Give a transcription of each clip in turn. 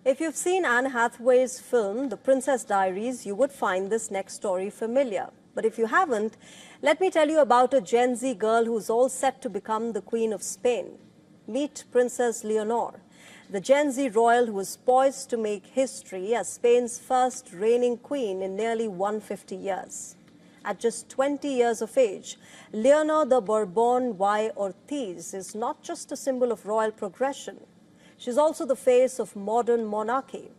If you've seen Anne Hathaway's film, The Princess Diaries, you would find this next story familiar. But if you haven't, let me tell you about a Gen Z girl who's all set to become the Queen of Spain. Meet Princess Leonor, the Gen Z royal who is poised to make history as Spain's first reigning queen in nearly 150 years. At just 20 years of age, Leonor the Borbón y Ortiz is not just a symbol of royal progression. She's also the face of modern monarchy.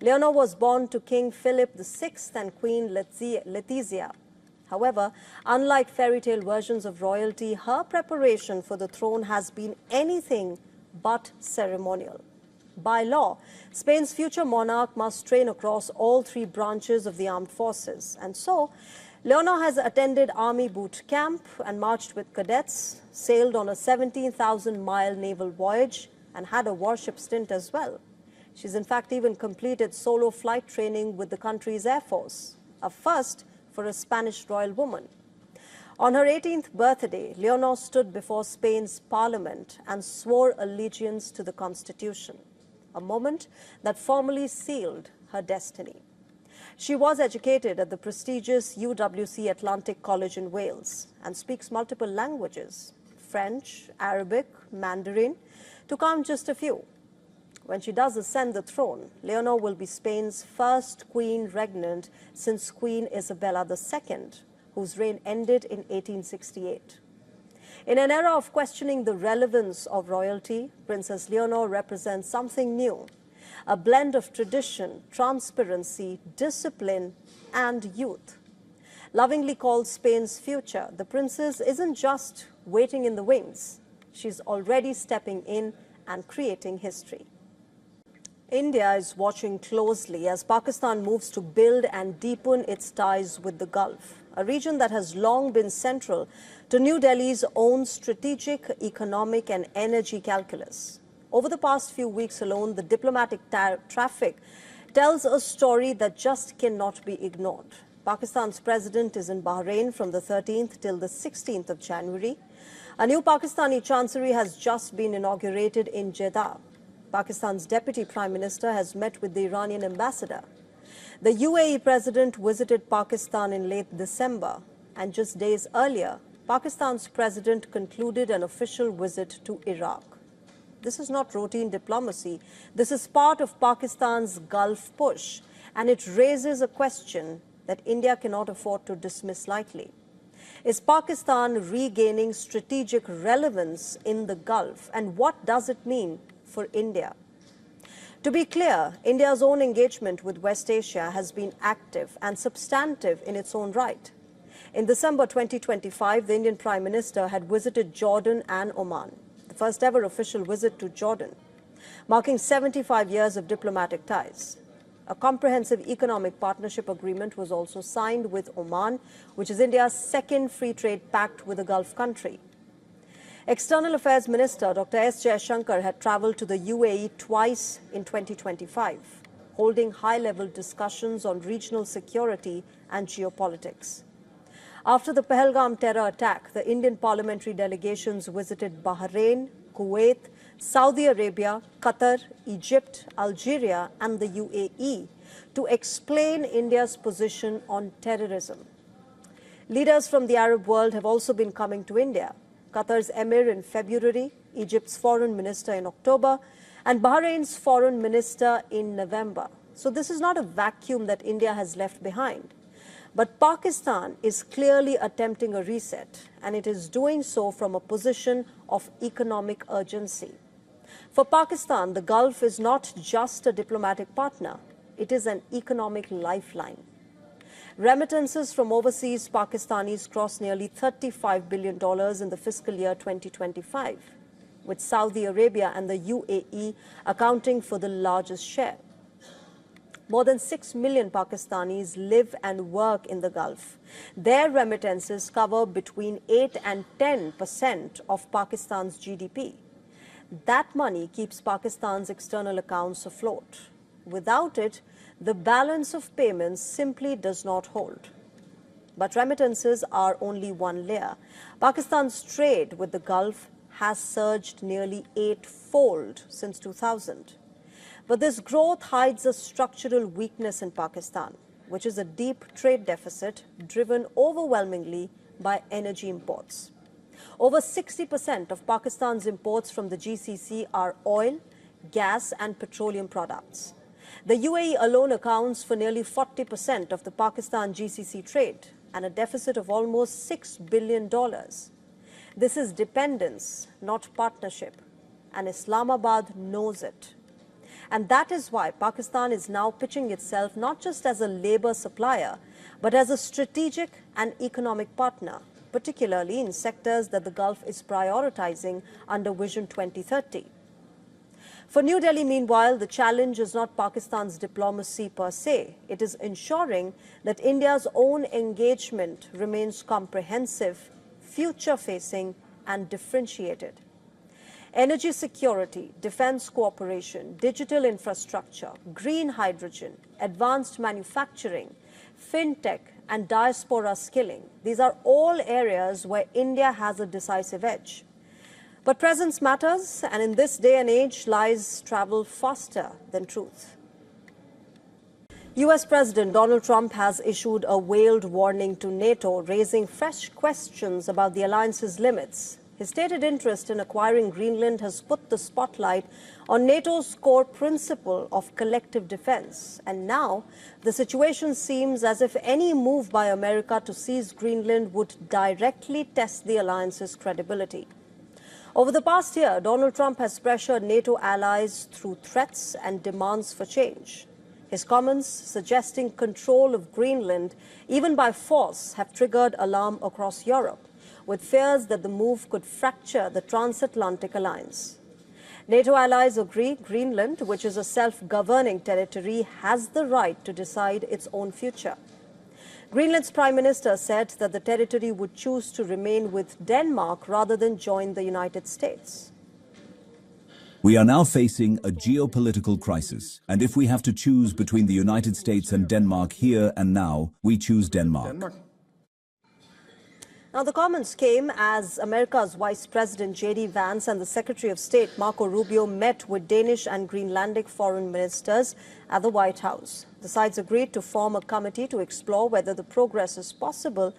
Leonor was born to King Felipe VI and Queen Letizia. However, unlike fairy tale versions of royalty, her preparation for the throne has been anything but ceremonial. By law, Spain's future monarch must train across all three branches of the armed forces. And so, Leonor has attended army boot camp and marched with cadets, sailed on a 17,000-mile naval voyage, and had a warship stint as well. She's in fact even completed solo flight training with the country's Air Force, a first for a Spanish royal woman. On her 18th birthday, Leonor stood before Spain's parliament and swore allegiance to the Constitution, a moment that formally sealed her destiny. She was educated at the prestigious UWC Atlantic College in Wales and speaks multiple languages: French, Arabic, Mandarin, to count just a few. When she does ascend the throne, Leonor will be Spain's first queen regnant since Queen Isabella II, whose reign ended in 1868. In an era of questioning the relevance of royalty, Princess Leonor represents something new, a blend of tradition, transparency, discipline, and youth. Lovingly called Spain's future, the princess isn't just waiting in the wings. She's already stepping in and creating history. India is watching closely as Pakistan moves to build and deepen its ties with the Gulf, a region that has long been central to New Delhi's own strategic, economic, and energy calculus. Over the past few weeks alone, the diplomatic traffic tells a story that just cannot be ignored. Pakistan's president is in Bahrain from the 13th till the 16th of January. A new Pakistani chancery has just been inaugurated in Jeddah. Pakistan's deputy prime minister has met with the Iranian ambassador. The UAE president visited Pakistan in late December, and just days earlier, Pakistan's president concluded an official visit to Iraq. This is not routine diplomacy. This is part of Pakistan's Gulf push, and it raises a question that India cannot afford to dismiss lightly. Is Pakistan regaining strategic relevance in the Gulf, and what does it mean for India? To be clear, India's own engagement with West Asia has been active and substantive in its own right. In December 2025, the Indian Prime Minister had visited Jordan and Oman, the first ever official visit to Jordan, marking 75 years of diplomatic ties. A comprehensive economic partnership agreement was also signed with Oman, which is India's second free trade pact with a Gulf country. External Affairs Minister Dr. S. Jaishankar had travelled to the UAE twice in 2025, holding high-level discussions on regional security and geopolitics. After the Pahalgam terror attack, the Indian parliamentary delegations visited Bahrain, Kuwait, Saudi Arabia, Qatar, Egypt, Algeria, and the UAE to explain India's position on terrorism. Leaders from the Arab world have also been coming to India. Qatar's emir in February, Egypt's foreign minister in October, and Bahrain's foreign minister in November. So this is not a vacuum that India has left behind. But Pakistan is clearly attempting a reset, and it is doing so from a position of economic urgency. For Pakistan, the Gulf is not just a diplomatic partner, it is an economic lifeline. Remittances from overseas Pakistanis crossed nearly $35 billion in the fiscal year 2025, with Saudi Arabia and the UAE accounting for the largest share. More than 6 million Pakistanis live and work in the Gulf. Their remittances cover between 8 and 10% of Pakistan's GDP. That money keeps Pakistan's external accounts afloat. Without it, the balance of payments simply does not hold. But remittances are only one layer. Pakistan's trade with the Gulf has surged nearly 8-fold since 2000. But this growth hides a structural weakness in Pakistan, which is a deep trade deficit driven overwhelmingly by energy imports. Over 60% of Pakistan's imports from the GCC are oil, gas and petroleum products. The UAE alone accounts for nearly 40% of the Pakistan GCC trade and a deficit of almost $6 billion. This is dependence, not partnership, and Islamabad knows it. And that is why Pakistan is now pitching itself not just as a labor supplier, but as a strategic and economic partner, particularly in sectors that the Gulf is prioritizing under Vision 2030. For New Delhi, meanwhile, the challenge is not Pakistan's diplomacy per se. It is ensuring that India's own engagement remains comprehensive, future-facing and differentiated. Energy security, defense cooperation, digital infrastructure, green hydrogen, advanced manufacturing, fintech and diaspora skilling. These are all areas where India has a decisive edge. But presence matters, and in this day and age, lies travel faster than truth. US President Donald Trump has issued a veiled warning to NATO, raising fresh questions about the alliance's limits. His stated interest in acquiring Greenland has put the spotlight on NATO's core principle of collective defense. And now, the situation seems as if any move by America to seize Greenland would directly test the alliance's credibility. Over the past year, Donald Trump has pressured NATO allies through threats and demands for change. His comments suggesting control of Greenland, even by force, have triggered alarm across Europe, with fears that the move could fracture the transatlantic alliance. NATO allies agree Greenland, which is a self-governing territory, has the right to decide its own future. Greenland's Prime Minister said that the territory would choose to remain with Denmark rather than join the United States. We are now facing a geopolitical crisis, and if we have to choose between the United States and Denmark here and now, we choose Denmark. Now, the comments came as America's Vice President J.D. Vance and the Secretary of State Marco Rubio met with Danish and Greenlandic foreign ministers at the White House. The sides agreed to form a committee to explore whether the progress is possible,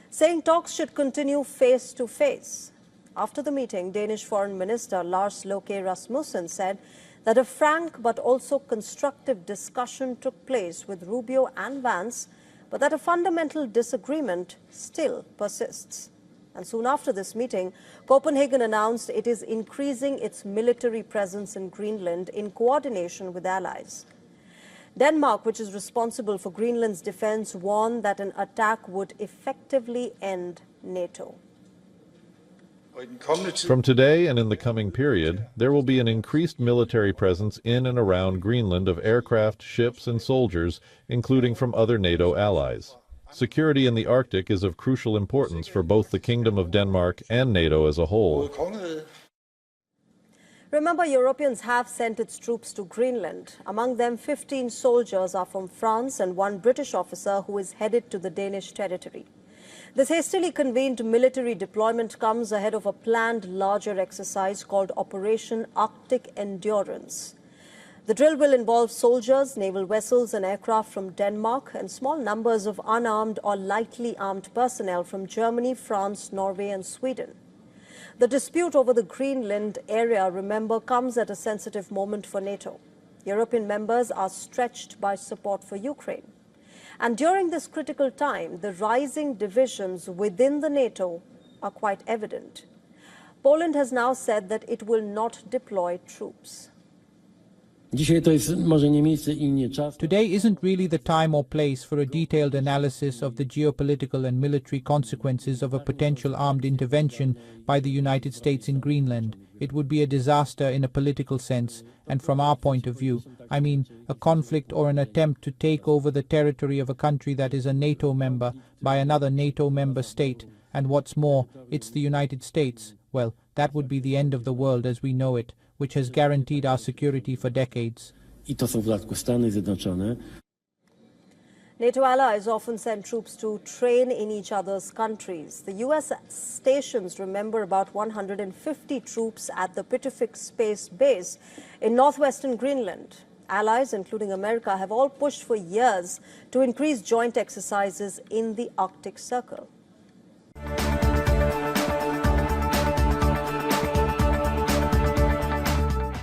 saying talks should continue face to face. After the meeting, Danish Foreign Minister Lars Løkke Rasmussen said that a frank but also constructive discussion took place with Rubio and Vance, but that a fundamental disagreement still persists. And soon after this meeting, Copenhagen announced it is increasing its military presence in Greenland in coordination with allies. Denmark, which is responsible for Greenland's defense, warned that an attack would effectively end NATO. From today and in the coming period, there will be an increased military presence in and around Greenland of aircraft, ships, and soldiers, including from other NATO allies. Security in the Arctic is of crucial importance for both the Kingdom of Denmark and NATO as a whole. Remember, Europeans have sent its troops to Greenland. Among them, 15 soldiers are from France and one British officer who is headed to the Danish territory. This hastily convened military deployment comes ahead of a planned larger exercise called Operation Arctic Endurance. The drill will involve soldiers, naval vessels and aircraft from Denmark and small numbers of unarmed or lightly armed personnel from Germany, France, Norway and Sweden. The dispute over the Greenland area, remember, comes at a sensitive moment for NATO. European members are stretched by support for Ukraine. And during this critical time, the rising divisions within the NATO are quite evident. Poland has now said that it will not deploy troops. Today isn't really the time or place for a detailed analysis of the geopolitical and military consequences of a potential armed intervention by the United States in Greenland. It would be a disaster in a political sense, and from our point of view, I mean a conflict or an attempt to take over the territory of a country that is a NATO member by another NATO member state, and what's more, it's the United States. Well, that would be the end of the world as we know it, which has guaranteed our security for decades. NATO allies often send troops to train in each other's countries. The US stations, remember, about 150 troops at the Pitufik Space Base in northwestern Greenland. Allies, including America, have all pushed for years to increase joint exercises in the Arctic Circle.